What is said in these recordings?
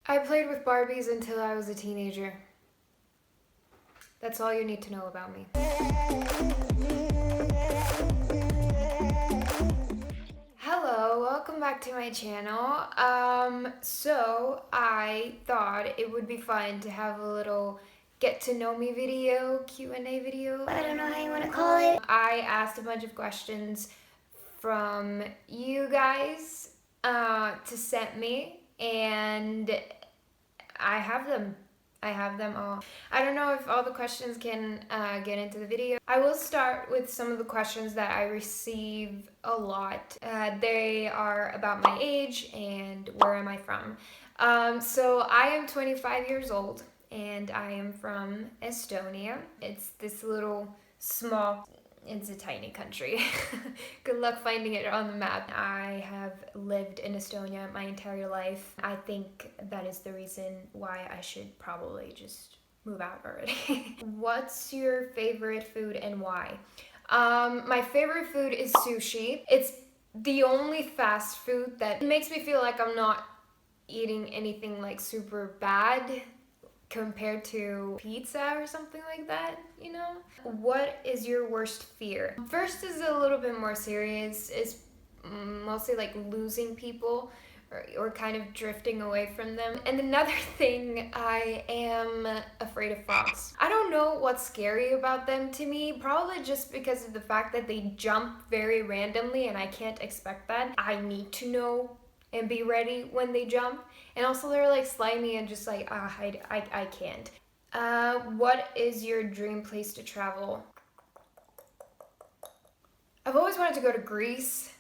I played with Barbies until I was a teenager. That's all you need to know about me. Hello, welcome back to my channel. So I thought it would be fun to have a little get to know me video, Q&A video. I don't know how you want to call it. I asked a bunch of questions from you guys to send me, and I have them. I have them all. I don't know if all the questions can get into the video. I will start with some of the questions that I receive a lot. They are about my age and where am I from. So I am 25 years old and I am from Estonia. It's this little small, it's a tiny country. Good luck finding it on the map. I have lived in Estonia my entire life. I think that is the reason why I should probably just move out already. What's your favorite food and why? My favorite food is sushi. It's the only fast food that makes me feel like I'm not eating anything like super bad compared to pizza or something like that, you know? What is your worst fear? First is a little bit more serious. It's mostly like losing people or kind of drifting away from them. And another thing, I am afraid of frogs. I don't know what's scary about them to me, probably just because of the fact that they jump very randomly and I can't expect that. I need to know and be ready when they jump. And also they're like slimy and just like, I can't. What is your dream place to travel? I've always wanted to go to Greece.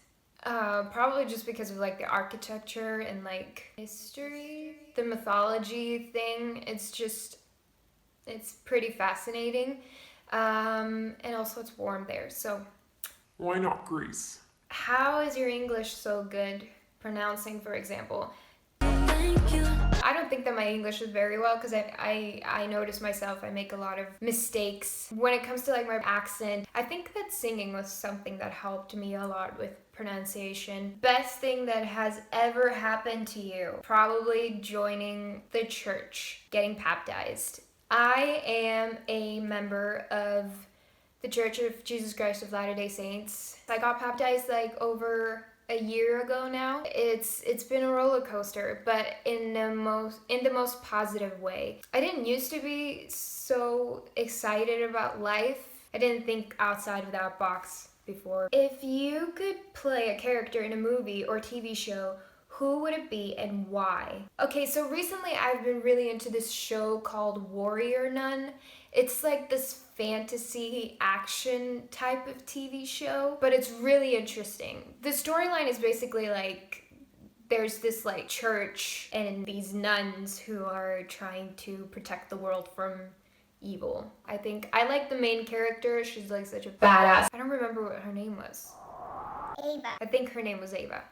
Probably just because of like the architecture and like history, the mythology thing. It's pretty fascinating. And also it's warm there, so. Why not Greece? How is your English so good? Pronouncing, for example. I don't think that my English is very well because I notice myself, I make a lot of mistakes. When it comes to like my accent, I think that singing was something that helped me a lot with pronunciation. Best thing that has ever happened to you? Probably joining the church, getting baptized. I am a member of the Church of Jesus Christ of Latter-day Saints. I got baptized like over a year ago now. It's been a roller coaster, but in the most positive way. I didn't used to be so excited about life. I didn't think outside of that box before. If you could play a character in a movie or TV show, who would it be and why? Okay, so recently I've been really into this show called Warrior Nun. It's like this fantasy action type of TV show, but it's really interesting. The storyline is basically like there's this like church and these nuns who are trying to protect the world from evil. I think I like the main character. She's like such a badass. I don't remember what her name was. Ava. I think her name was Ava.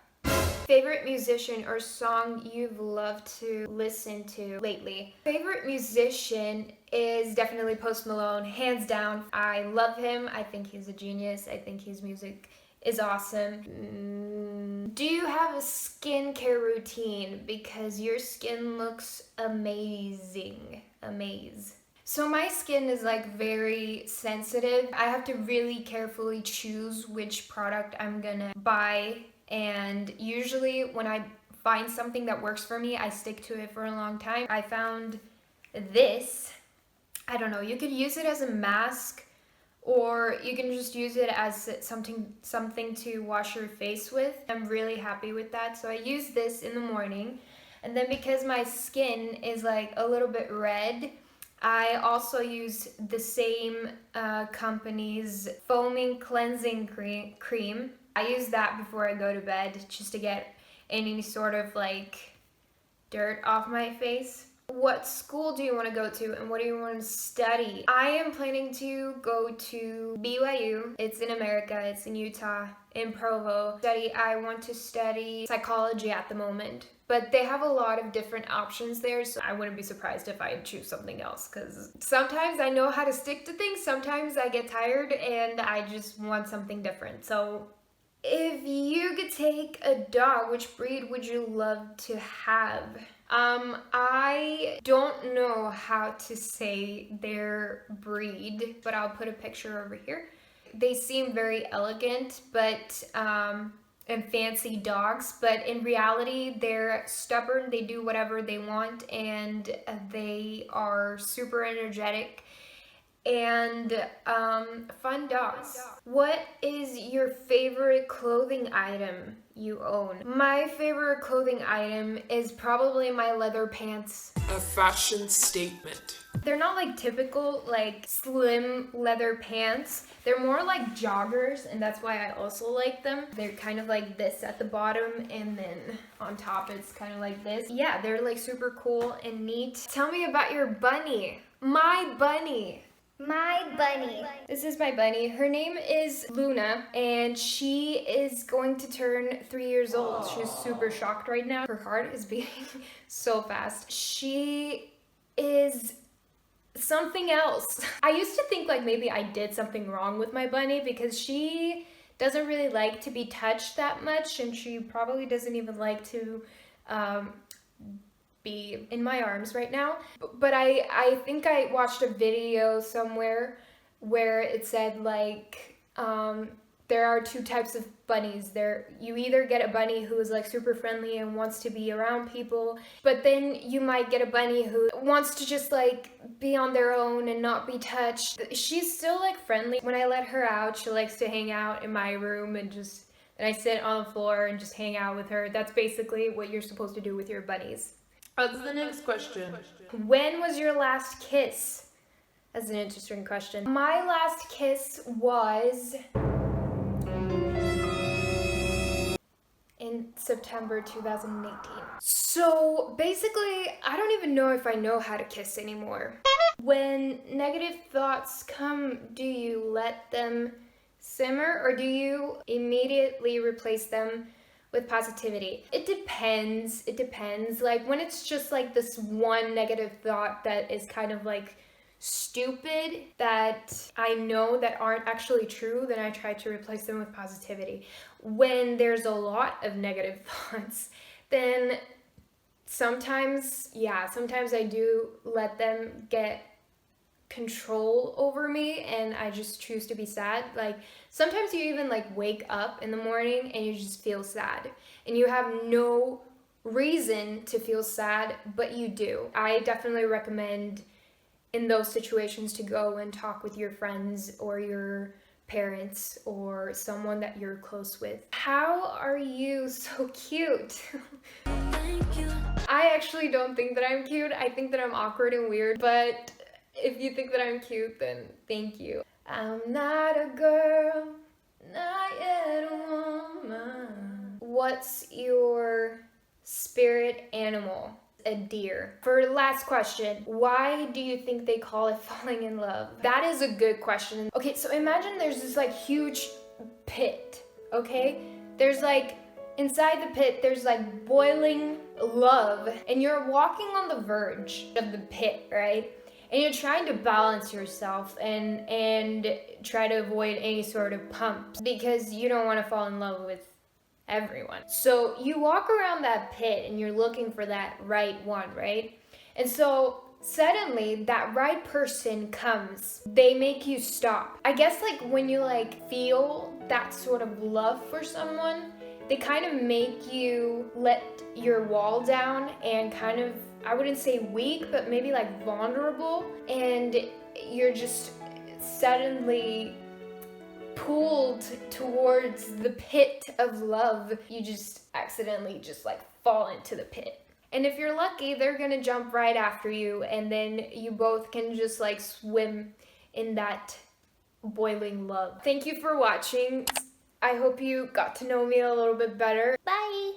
Favorite musician or song you've loved to listen to lately? Favorite musician is definitely Post Malone, hands down. I love him. I think he's a genius. I think his music is awesome. Do you have a skincare routine? Because your skin looks amazing. So my skin is like very sensitive. I have to really carefully choose which product I'm gonna buy. And usually when I find something that works for me, I stick to it for a long time. I found this. I don't know, you could use it as a mask or you can just use it as something to wash your face with. I'm really happy with that. So I use this in the morning. And then because my skin is like a little bit red, I also use the same company's foaming cleansing cream. I use that before I go to bed just to get any sort of like dirt off my face. What school do you want to go to and what do you want to study? I am planning to go to BYU. It's in America, it's in Utah, in Provo. I want to study psychology at the moment. But they have a lot of different options there, so I wouldn't be surprised if I choose something else because sometimes I know how to stick to things, sometimes I get tired and I just want something different. So if you could take a dog, which breed would you love to have? I don't know how to say their breed, but I'll put a picture over here. They seem very elegant, but and fancy dogs, but in reality, they're stubborn. They do whatever they want, and they are super energetic and fun dogs. What is your favorite clothing item you own? My favorite clothing item is probably my leather pants. A fashion statement. They're not like typical like slim leather pants. They're more like joggers, and that's why I also like them. They're kind of like this at the bottom, and then on top it's kind of like this. Yeah, they're like super cool and neat. Tell me about your bunny. My bunny. My bunny. This is my bunny. Her name is Luna, and she is going to turn 3 years old. She's super shocked right now. Her heart is beating so fast. She is something else. I used to think like maybe I did something wrong with my bunny because she doesn't really like to be touched that much, and she probably doesn't even like to be in my arms right now. But I think I watched a video somewhere where it said like there are two types of bunnies. You either get a bunny who is like super friendly and wants to be around people, but then you might get a bunny who wants to just like be on their own and not be touched. She's still like friendly. When I let her out, she likes to hang out in my room and I sit on the floor and just hang out with her. That's basically what you're supposed to do with your bunnies. What's the next question? When was your last kiss? That's an interesting question. My last kiss was in September 2018. So basically, I don't even know if I know how to kiss anymore. When negative thoughts come, do you let them simmer or do you immediately replace them with positivity? It depends. Like when it's just like this one negative thought that is kind of like stupid that I know that aren't actually true, then I try to replace them with positivity. When there's a lot of negative thoughts, then sometimes I do let them get control over me and I just choose to be sad. Like sometimes you even like wake up in the morning and you just feel sad and you have no reason to feel sad, but you do. I definitely recommend in those situations to go and talk with your friends or your parents or someone that you're close with. How are you so cute? Thank you. I actually don't think that I'm cute. I think that I'm awkward and weird, but if you think that I'm cute, then thank you. I'm not a girl, not yet a woman. What's your spirit animal? A deer. For the last question, why do you think they call it falling in love? That is a good question. Okay, so imagine there's this like huge pit, okay? There's like, inside the pit, there's like boiling love, and you're walking on the verge of the pit, right? And you're trying to balance yourself and try to avoid any sort of pumps because you don't want to fall in love with everyone. So you walk around that pit and you're looking for that right one, right? And so suddenly that right person comes. They make you stop. I guess like when you like feel that sort of love for someone, they kind of make you let your wall down and kind of, I wouldn't say weak, but maybe like vulnerable, and you're just suddenly pulled towards the pit of love. You just accidentally just like fall into the pit. And if you're lucky, they're gonna jump right after you, and then you both can just like swim in that boiling love. Thank you for watching. I hope you got to know me a little bit better. Bye.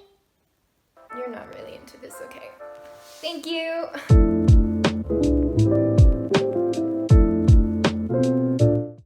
You're not really into this, okay? Thank you.